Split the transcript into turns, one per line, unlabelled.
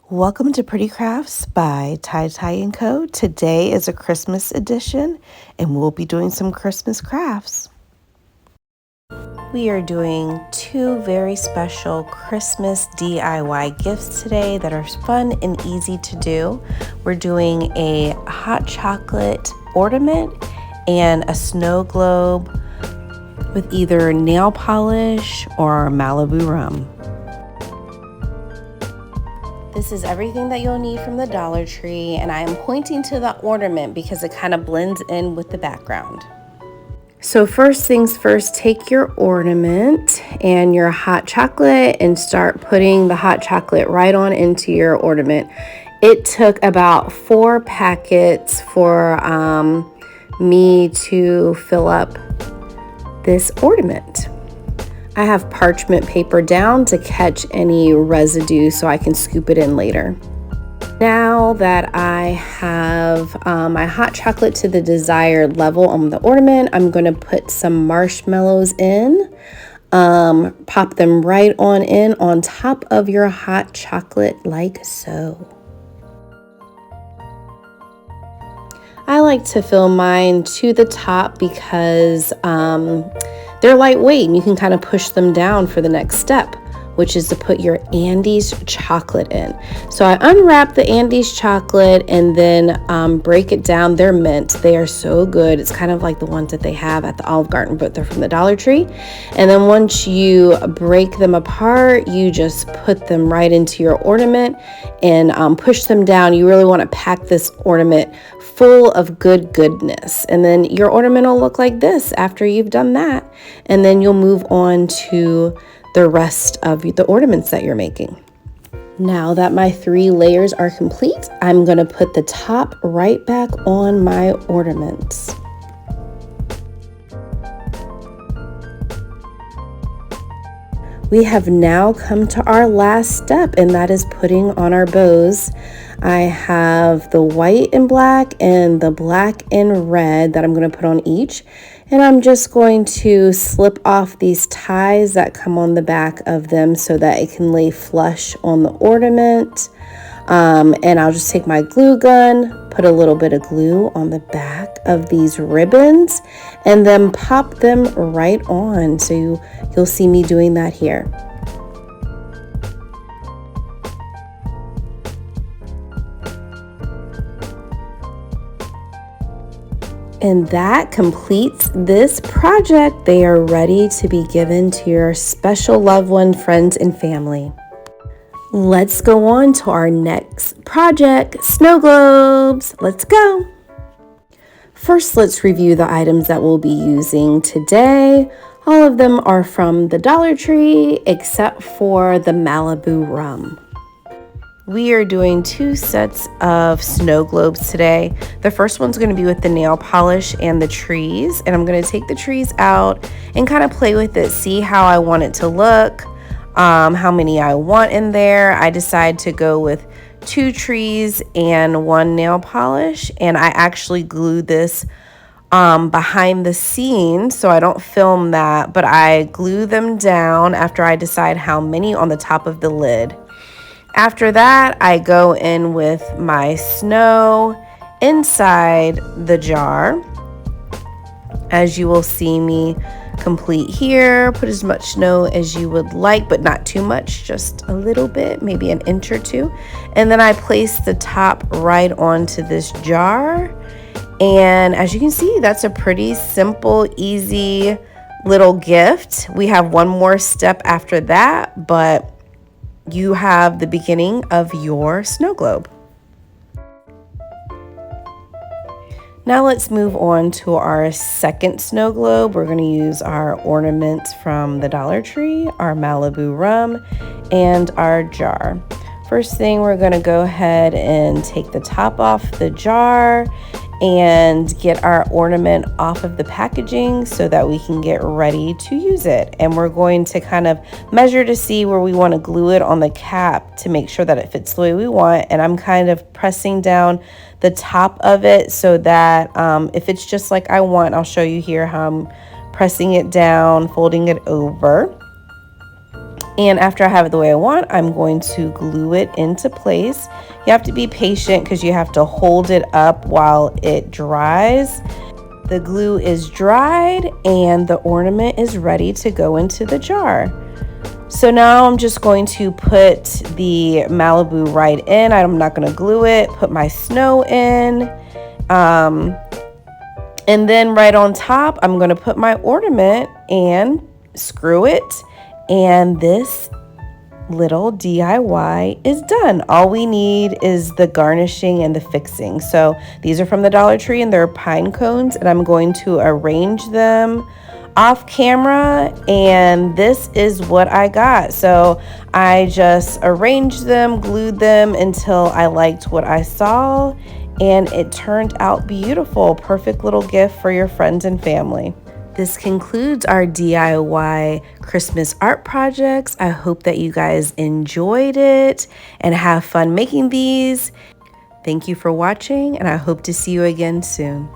Welcome to Pretty Crafts by TyeTye&Co. Today is a Christmas edition and we'll be doing some Christmas crafts. We are doing two very special Christmas DIY gifts today that are fun and easy to do. We're doing a hot chocolate ornament and a snow globe with either nail polish or Malibu rum. This is everything that you'll need from the Dollar Tree, and I am pointing to the ornament because it kind of blends in with the background. So first things first, take your ornament and your hot chocolate and start putting the hot chocolate right on into your ornament. It took about 4 packets for me to fill up this ornament. I have parchment paper down to catch any residue so I can scoop it in later. Now that I have my hot chocolate to the desired level on the ornament, I'm going to put some marshmallows in. Pop them right on in on top of your hot chocolate like so. I like to fill mine to the top because they're lightweight and you can kind of push them down for the next step, which is to put your Andes chocolate in. So I unwrap the Andes chocolate and then break it down. They're mint. They are so good. It's kind of like the ones that they have at the Olive Garden, but they're from the Dollar Tree. And then once you break them apart, you just put them right into your ornament and push them down. You really want to pack this ornament full of goodness. And then your ornament will look like this after you've done that. And then you'll move on to the rest of the ornaments that you're making. Now that my 3 layers are complete, I'm going to put the top right back on my ornaments. We have now come to our last step, and that is putting on our bows. I have the white and black and the black and red that I'm going to put on each. And I'm just going to slip off these ties that come on the back of them so that it can lay flush on the ornament. And I'll just take my glue gun, put a little bit of glue on the back of these ribbons, and then pop them right on. So you'll see me doing that here. And that completes this project. They are ready to be given to your special loved one, friends, and family. Let's go on to our next project, snow globes. Let's go. First, let's review the items that we'll be using today. All of them are from the Dollar Tree except for the Malibu rum. We are doing 2 sets of snow globes today. The first one's going to be with the nail polish and the trees, and I'm going to take the trees out and kind of play with it, see how I want it to look, how many I want in there. I decide to go with 2 trees and 1 nail polish, and I actually glue this behind the scenes, so I don't film that, but I glue them down after I decide how many on the top of the lid. After that, I go in with my snow inside the jar, as you will see me complete here. Put as much snow as you would like, but not too much, just a little bit, maybe an inch or 2. And then I place the top right onto this jar. And as you can see, that's a pretty simple, easy little gift. We have one more step after that, but you have the beginning of your snow globe. Now let's move on to our second snow globe. We're going to use our ornaments from the Dollar Tree, our Malibu rum, and our jar. First thing, we're going to go ahead and take the top off the jar and get our ornament off of the packaging so that we can get ready to use it. And we're going to kind of measure to see where we want to glue it on the cap to make sure that it fits the way we want. And I'm kind of pressing down the top of it so that if it's just like I want, I'll show you here how I'm pressing it down, folding it over. And after I have it the way I want, I'm going to glue it into place. You have to be patient because you have to hold it up while it dries. The glue is dried and the ornament is ready to go into the jar. So now I'm just going to put the Malibu right in. I'm not going to glue it. Put my snow in. And then right on top, I'm going to put my ornament and screw it. And this little DIY is done. All we need is the garnishing and the fixing. So these are from the Dollar Tree and they're pine cones, and I'm going to arrange them off camera, and this is what I got. So I just arranged them, glued them until I liked what I saw, and it turned out beautiful. Perfect little gift for your friends and family. This concludes our DIY Christmas art projects. I hope that you guys enjoyed it and have fun making these. Thank you for watching, and I hope to see you again soon.